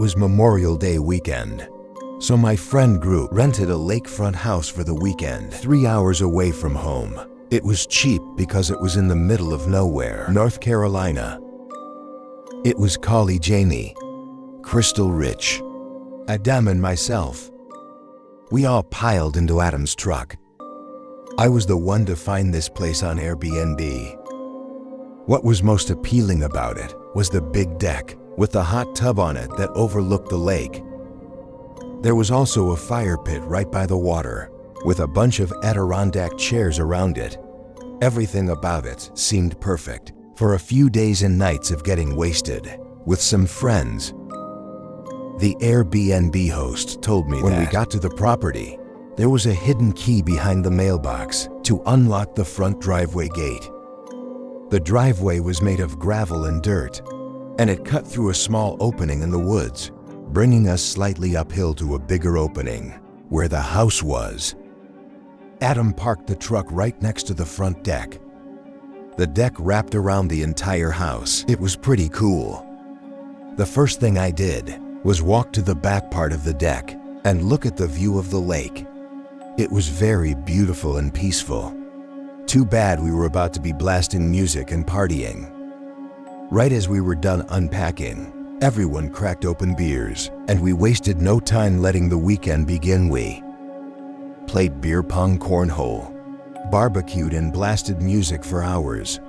was Memorial Day weekend, so my friend group rented a lakefront house for the weekend, 3 hours away from home. It was cheap because it was in the middle of nowhere, North Carolina. It was Collie Jamie, Crystal Rich, Adam and myself. We all piled into Adam's truck. I was the one to find this place on Airbnb. What was most appealing about it was the big deck with the hot tub on it that overlooked the lake. There was also a fire pit right by the water, with a bunch of Adirondack chairs around it. Everything about it seemed perfect for a few days and nights of getting wasted with some friends. The Airbnb host told me when we got to the property, there was a hidden key behind the mailbox to unlock the front driveway gate. The driveway was made of gravel and dirt, and it cut through a small opening in the woods, bringing us slightly uphill to a bigger opening where the house was. Adam parked the truck right next to the front deck. The deck wrapped around the entire house. It was pretty cool. The first thing I did was walk to the back part of the deck and look at the view of the lake. It was very beautiful and peaceful. Too bad we were about to be blasting music and partying. Right as we were done unpacking, everyone cracked open beers, and we wasted no time letting the weekend begin. We played beer pong, cornhole, barbecued, and blasted music for hours.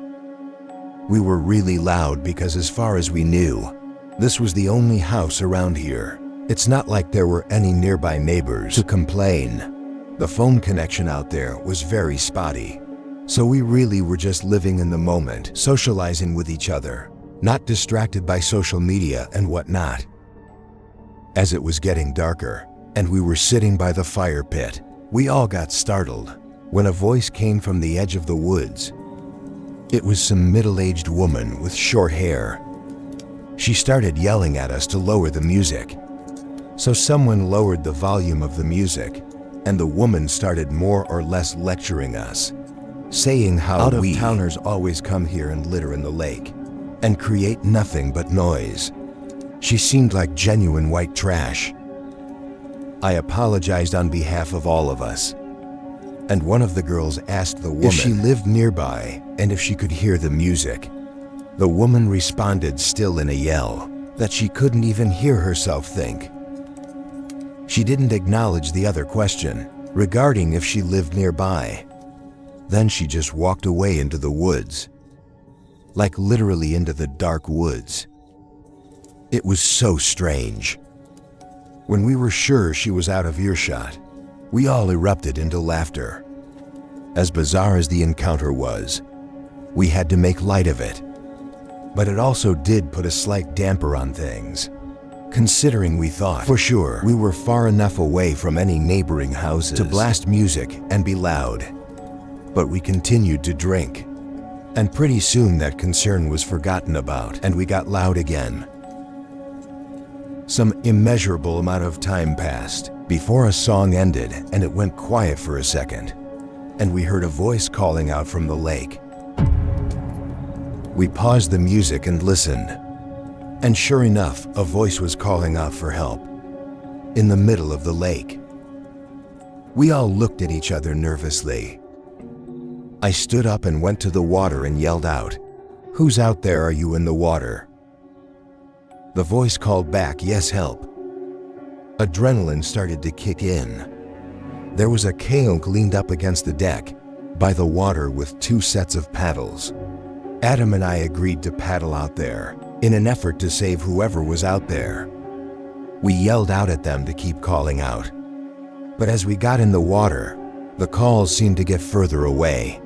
We were really loud because, as far as we knew, this was the only house around here. It's not like there were any nearby neighbors to complain. The phone connection out there was very spotty, so we really were just living in the moment, socializing with each other, not distracted by social media and whatnot. As it was getting darker, and we were sitting by the fire pit, we all got startled when a voice came from the edge of the woods. It was some middle-aged woman with short hair. She started yelling at us to lower the music. So someone lowered the volume of the music, and the woman started more or less lecturing us, saying how out-of-towners always come here and litter in the lake and create nothing but noise. She seemed like genuine white trash. I apologized on behalf of all of us, and one of the girls asked the woman if she lived nearby and if she could hear the music. The woman responded, still in a yell, that she couldn't even hear herself think. She didn't acknowledge the other question regarding if she lived nearby. Then she just walked away into the woods, like literally into the dark woods. It was so strange. When we were sure she was out of earshot, we all erupted into laughter. As bizarre as the encounter was, we had to make light of it. But it also did put a slight damper on things, considering we thought for sure we were far enough away from any neighboring houses to blast music and be loud. But we continued to drink, and pretty soon that concern was forgotten about and we got loud again. Some immeasurable amount of time passed before a song ended, and it went quiet for a second, and we heard a voice calling out from the lake. We paused the music and listened, and sure enough, a voice was calling out for help in the middle of the lake. We all looked at each other nervously. I stood up and went to the water and yelled out, "Who's out there? Are you in the water?" The voice called back, "Yes, help." Adrenaline started to kick in. There was a kayak leaned up against the deck by the water with 2 sets of paddles. Adam and I agreed to paddle out there in an effort to save whoever was out there. We yelled out at them to keep calling out. But as we got in the water, the calls seemed to get further away,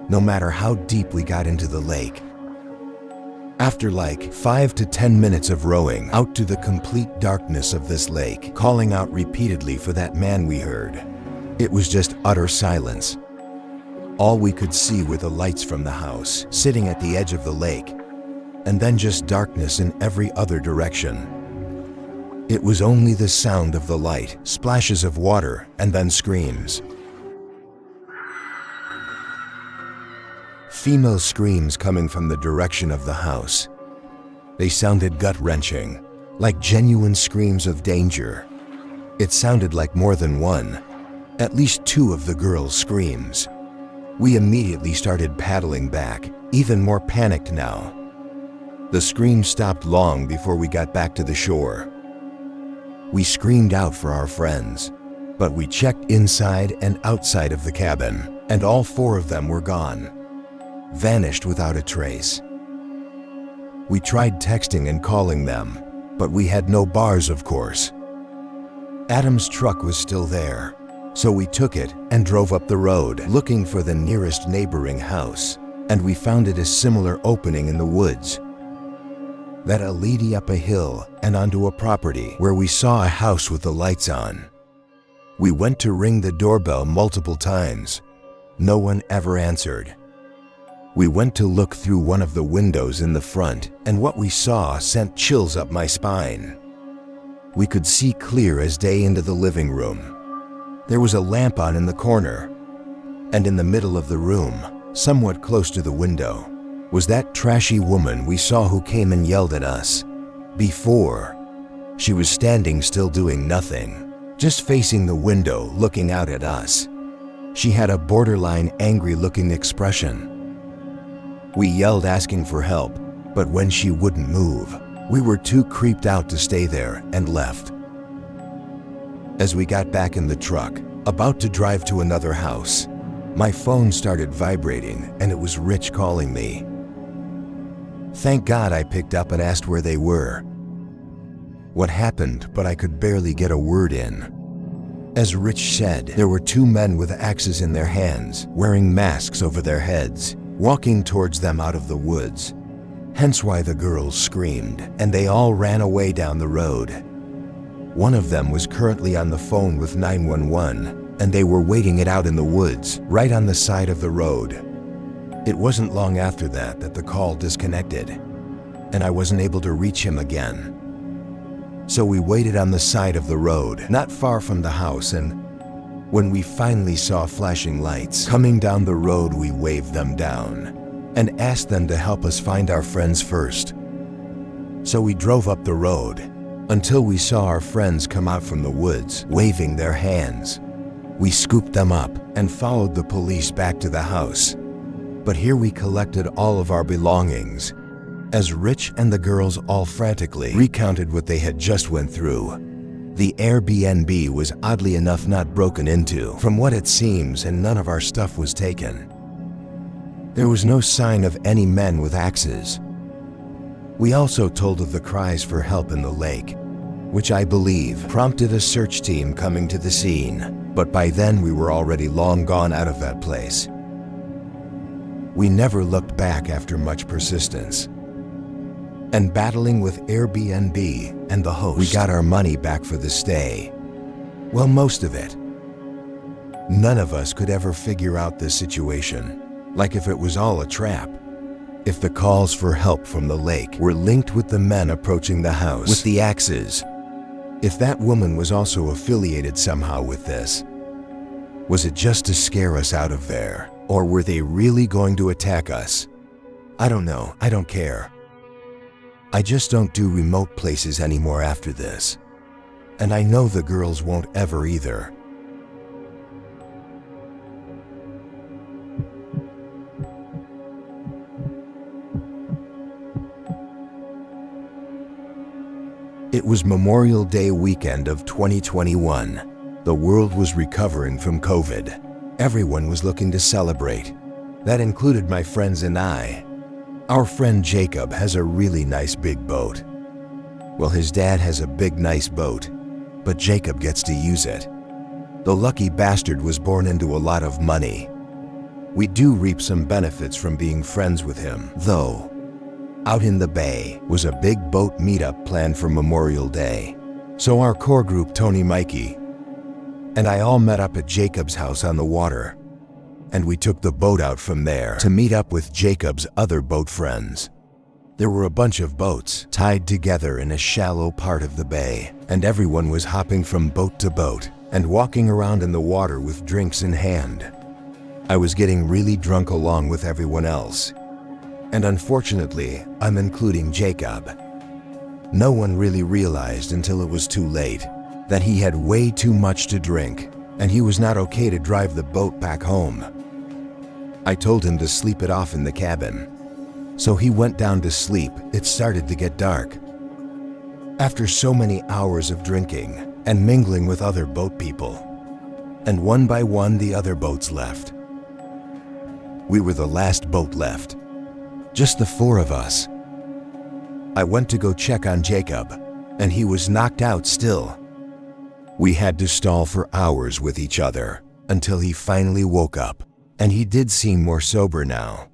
no matter how deep we got into the lake. After like 5 to 10 minutes of rowing out to the complete darkness of this lake, calling out repeatedly for that man we heard, it was just utter silence. All we could see were the lights from the house sitting at the edge of the lake, and then just darkness in every other direction. It was only the sound of the light, splashes of water, and then screams. Female screams coming from the direction of the house. They sounded gut-wrenching, like genuine screams of danger. It sounded like more than one, at least two of the girls' screams. We immediately started paddling back, even more panicked now. The screams stopped long before we got back to the shore. We screamed out for our friends, but we checked inside and outside of the cabin, and all four of them were gone, vanished without a trace. We tried texting and calling them, but we had no bars, of course. Adam's truck was still there, so we took it and drove up the road looking for the nearest neighboring house, and we found it a similar opening in the woods that led up a hill and onto a property where we saw a house with the lights on. We went to ring the doorbell multiple times. No one ever answered. We went to look through one of the windows in the front, and what we saw sent chills up my spine. We could see clear as day into the living room. There was a lamp on in the corner, and in the middle of the room, somewhat close to the window, was that trashy woman we saw who came and yelled at us before. She was standing still doing nothing, just facing the window looking out at us. She had a borderline angry-looking expression. We yelled asking for help, but when she wouldn't move, we were too creeped out to stay there and left. As we got back in the truck, about to drive to another house, my phone started vibrating and it was Rich calling me. Thank God I picked up and asked where they were. What happened, but I could barely get a word in. As Rich said, there were two men with axes in their hands, wearing masks over their heads, walking towards them out of the woods. Hence why the girls screamed, and they all ran away down the road. One of them was currently on the phone with 911, and they were waiting it out in the woods, right on the side of the road. It wasn't long after that the call disconnected, and I wasn't able to reach him again. So we waited on the side of the road, not far from the house, and when we finally saw flashing lights coming down the road, we waved them down and asked them to help us find our friends first. So we drove up the road until we saw our friends come out from the woods, waving their hands. We scooped them up and followed the police back to the house. But here we collected all of our belongings, as Rich and the girls all frantically recounted what they had just went through. The Airbnb was oddly enough not broken into, from what it seems, and none of our stuff was taken. There was no sign of any men with axes. We also told of the cries for help in the lake, which I believe prompted a search team coming to the scene, but by then we were already long gone out of that place. We never looked back after much persistence. And battling with Airbnb and the host, we got our money back for the stay. Well, most of it. None of us could ever figure out this situation, like if it was all a trap. If the calls for help from the lake were linked with the men approaching the house with the axes. If that woman was also affiliated somehow with this. Was it just to scare us out of there? Or were they really going to attack us? I don't know. I don't care. I just don't do remote places anymore after this. And I know the girls won't ever either. It was Memorial Day weekend of 2021. The world was recovering from COVID. Everyone was looking to celebrate. That included my friends and I. Our friend Jacob has a really nice big boat. Well, his dad has a big nice boat, but Jacob gets to use it. The lucky bastard was born into a lot of money. We do reap some benefits from being friends with him, though. Out in the bay was a big boat meetup planned for Memorial Day. So our core group, Tony, Mikey, and I all met up at Jacob's house on the water, and we took the boat out from there to meet up with Jacob's other boat friends. There were a bunch of boats tied together in a shallow part of the bay, and everyone was hopping from boat to boat and walking around in the water with drinks in hand. I was getting really drunk along with everyone else, and unfortunately, I'm including Jacob. No one really realized until it was too late that he had way too much to drink and he was not okay to drive the boat back home. I told him to sleep it off in the cabin. So he went down to sleep. It started to get dark. After so many hours of drinking and mingling with other boat people, and one by one the other boats left. We were the last boat left, just the four of us. I went to go check on Jacob, and he was knocked out still. We had to stall for hours with each other until he finally woke up, and he did seem more sober now.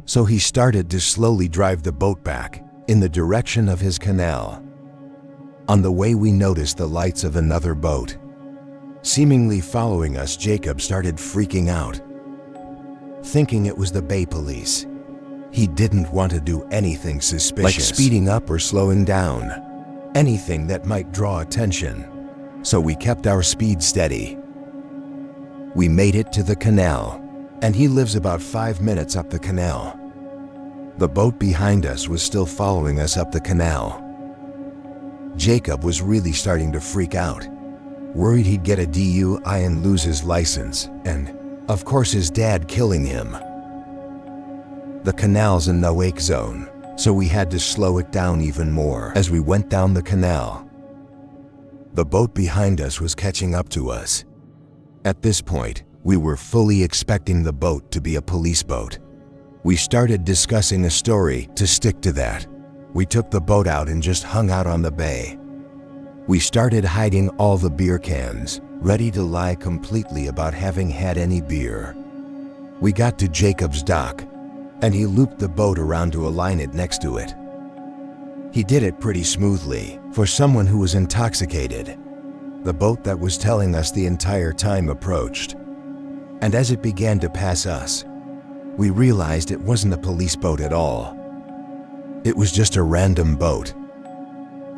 So he started to slowly drive the boat back in the direction of his canal. On the way, we noticed the lights of another boat. Seemingly following us, Jacob started freaking out, thinking it was the Bay Police. He didn't want to do anything suspicious, like speeding up or slowing down, anything that might draw attention. So we kept our speed steady. We made it to the canal, and he lives about 5 minutes up the canal. The boat behind us was still following us up the canal. Jacob was really starting to freak out, worried he'd get a DUI and lose his license, and, of course, his dad killing him. The canal's a no-wake zone, so we had to slow it down even more as we went down the canal. The boat behind us was catching up to us. At this point, we were fully expecting the boat to be a police boat. We started discussing a story to stick to that. We took the boat out and just hung out on the bay. We started hiding all the beer cans, ready to lie completely about having had any beer. We got to Jacob's dock, and he looped the boat around to align it next to it. He did it pretty smoothly for someone who was intoxicated. The boat that was telling us the entire time approached, and as it began to pass us, we realized it wasn't a police boat at all. It was just a random boat.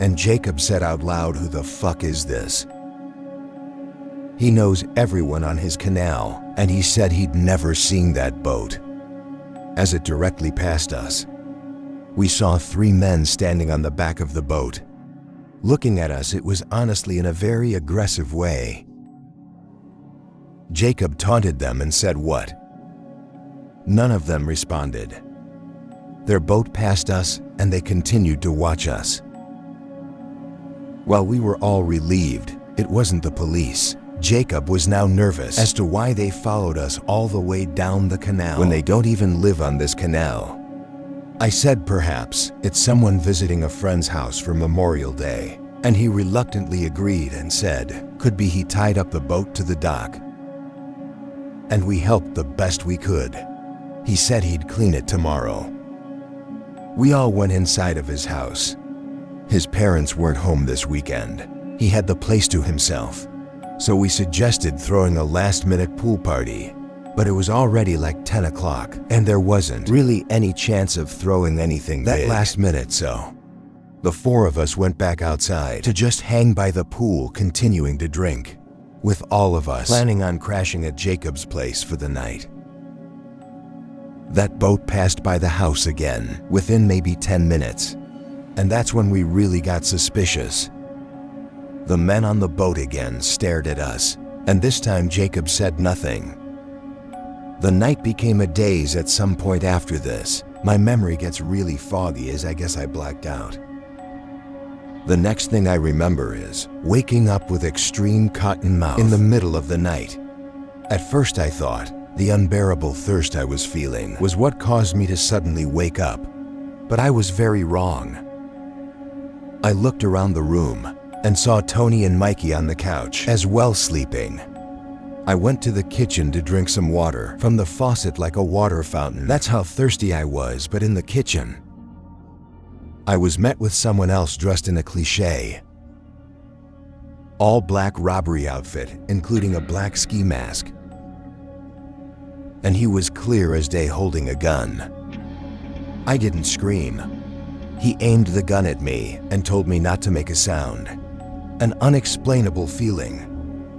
And Jacob said out loud, "Who the fuck is this?" He knows everyone on his canal, and he said he'd never seen that boat. As it directly passed us, we saw 3 men standing on the back of the boat. Looking at us, it was honestly in a very aggressive way. Jacob taunted them and said, "What?" None of them responded. Their boat passed us, and they continued to watch us. While we were all relieved it wasn't the police, Jacob was now nervous as to why they followed us all the way down the canal when they don't even live on this canal. I said perhaps it's someone visiting a friend's house for Memorial Day, and he reluctantly agreed and said, could be he tied up the boat to the dock. And we helped the best we could. He said he'd clean it tomorrow. We all went inside of his house. His parents weren't home this weekend. He had the place to himself. So we suggested throwing a last-minute pool party, but it was already like 10 o'clock, and there wasn't really any chance of throwing anything that last minute, so the 4 of us went back outside to just hang by the pool, continuing to drink, with all of us planning on crashing at Jacob's place for the night. That boat passed by the house again within maybe 10 minutes, and that's when we really got suspicious. The men on the boat again stared at us, and this time Jacob said nothing. The night became a daze at some point after this. My memory gets really foggy as I guess I blacked out. The next thing I remember is waking up with extreme cotton mouth in the middle of the night. At first I thought the unbearable thirst I was feeling was what caused me to suddenly wake up, but I was very wrong. I looked around the room and saw Tony and Mikey on the couch as well, sleeping. I went to the kitchen to drink some water from the faucet like a water fountain. That's how thirsty I was, but in the kitchen, I was met with someone else dressed in a cliché, all-black robbery outfit, including a black ski mask. And he was clear as day holding a gun. I didn't scream. He aimed the gun at me and told me not to make a sound. An unexplainable feeling,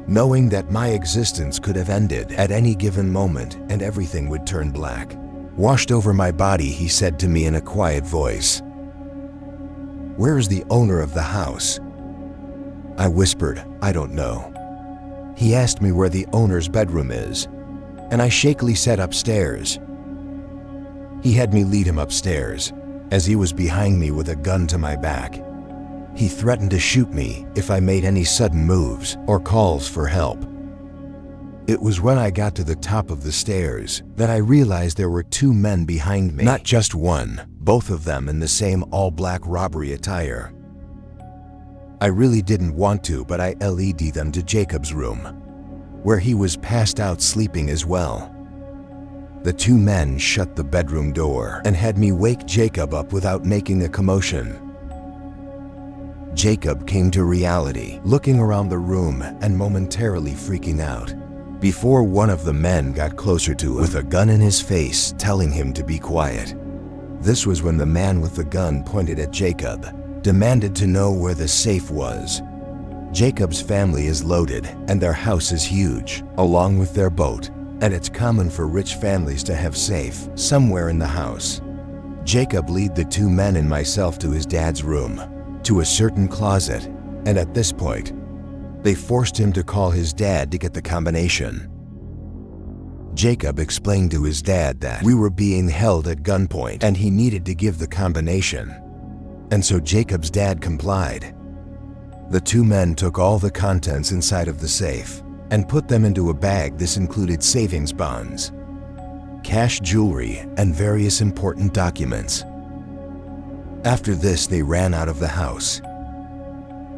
knowing that my existence could have ended at any given moment and everything would turn black, washed over my body. He said to me in a quiet voice, "Where is the owner of the house?" I whispered, "I don't know." He asked me where the owner's bedroom is, and I shakily said upstairs. He had me lead him upstairs, as he was behind me with a gun to my back. He threatened to shoot me if I made any sudden moves or calls for help. It was when I got to the top of the stairs that I realized there were two men behind me. Not just one, both of them in the same all-black robbery attire. I really didn't want to, but I led them to Jacob's room, where he was passed out sleeping as well. The two men shut the bedroom door and had me wake Jacob up without making a commotion. Jacob came to reality, looking around the room and momentarily freaking out, before one of the men got closer to him with a gun in his face, telling him to be quiet. This was when the man with the gun pointed at Jacob, demanded to know where the safe was. Jacob's family is loaded and their house is huge, along with their boat, and it's common for rich families to have safe somewhere in the house. Jacob led the two men and myself to his dad's room, to a certain closet, and at this point, they forced him to call his dad to get the combination. Jacob explained to his dad that we were being held at gunpoint and he needed to give the combination, and so Jacob's dad complied. The two men took all the contents inside of the safe and put them into a bag. This included savings bonds, cash, jewelry, and various important documents. After this, they ran out of the house.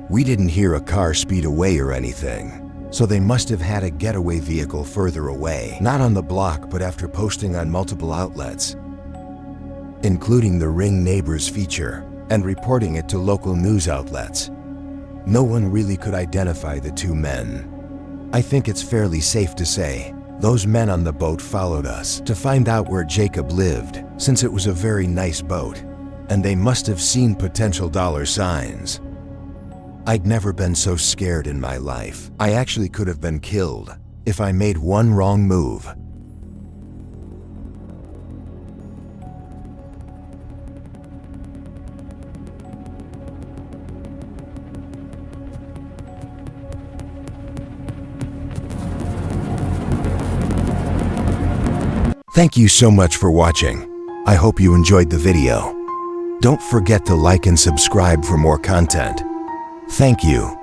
We didn't hear a car speed away or anything, so they must have had a getaway vehicle further away, not on the block, but after posting on multiple outlets, including the Ring Neighbors feature, and reporting it to local news outlets. No one really could identify the two men. I think it's fairly safe to say those men on the boat followed us to find out where Jacob lived, since it was a very nice boat, and they must have seen potential dollar signs. I'd never been so scared in my life. I actually could have been killed if I made one wrong move. Thank you so much for watching. I hope you enjoyed the video. Don't forget to like and subscribe for more content. Thank you.